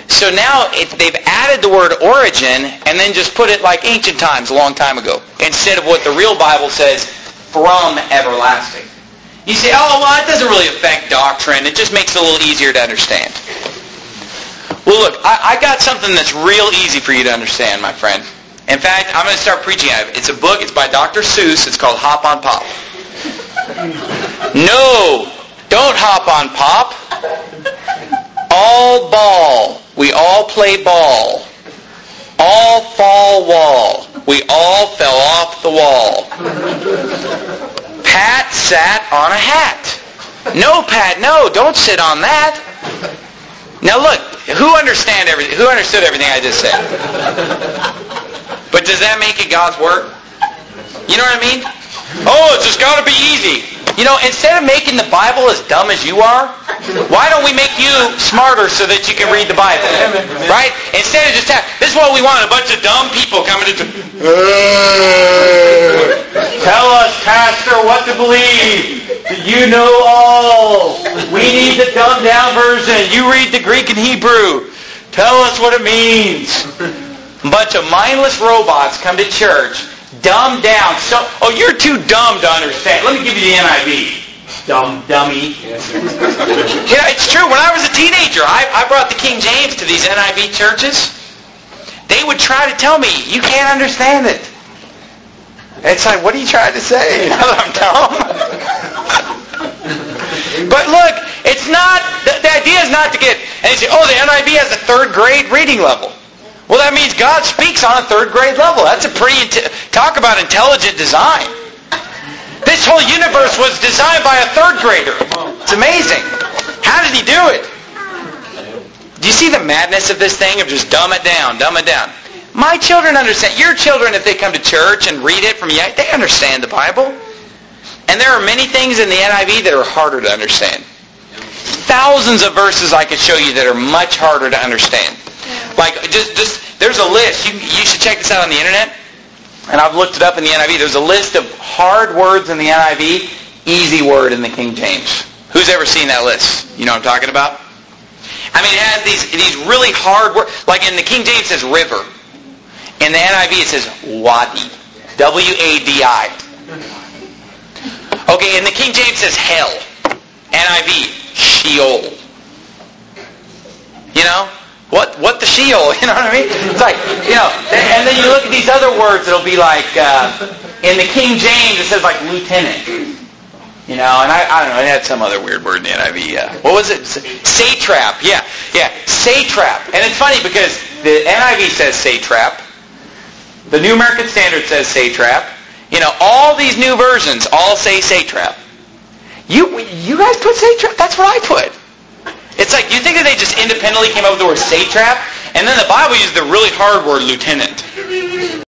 So now they've added the word origin and then just put it like ancient times, a long time ago, instead of what the real Bible says, from everlasting. You say, oh, well, it doesn't really affect doctrine. It just makes it a little easier to understand. Well, look, I got something that's real easy for you to understand, my friend. In fact, I'm going to start preaching out of it. It's a book. It's by Dr. Seuss. It's called Hop on Pop. No, don't hop on pop. All ball. We all play ball. All fall wall. We all fell off the wall. Pat sat on a hat. No, Pat, no, don't sit on that. Now look, who understood everything I just said? But does that make it God's Word? You know what I mean? Oh, it's just got to be easy. You know, instead of making the Bible as dumb as you are, why don't we make you smarter so that you can read the Bible? Right? Instead of just this is what we want, a bunch of dumb people coming to tell us, Pastor, what to believe. You know all. We need the dumbed down version. You read the Greek and Hebrew. Tell us what it means. A bunch of mindless robots come to church, dumbed down. Oh, you're too dumb to understand. Let me give you the NIV. Dumb dummy. Yeah, it's true. When I was a teenager, I brought the King James to these NIV churches. They would try to tell me, you can't understand it. It's like, what are you trying to say? Now that I'm dumb? But look, it's not, the idea is not to get, and you say, oh, the NIV has a third grade reading level. Well, that means God speaks on a third grade level. That's a pretty, talk about intelligent design. This whole universe was designed by a third grader. It's amazing. How did he do it? Do you see the madness of this thing of just dumb it down, dumb it down? My children understand. Your children, if they come to church and read it from you, they understand the Bible. And there are many things in the NIV that are harder to understand. Thousands of verses I could show you that are much harder to understand. Like, just there's a list. You should check this out on the internet. And I've looked it up in the NIV. There's a list of hard words in the NIV, easy word in the King James. Who's ever seen that list? You know what I'm talking about? I mean, it has these really hard words. Like in the King James it says river. In the NIV it says wadi. W-A-D-I. Okay, in the King James it says hell. NIV, Sheol. You know? What the Sheol? You know what I mean? It's like, you know, and then you look at these other words, it'll be like, in the King James it says like lieutenant. You know, and I don't know, it had some other weird word in the NIV. What was it? Satrap. Yeah, satrap. And it's funny because the NIV says satrap. The New American Standard says satrap. You know, all these new versions all say satrap. You guys put satrap? That's what I put. It's like, you think that they just independently came up with the word satrap? And then the Bible used the really hard word lieutenant.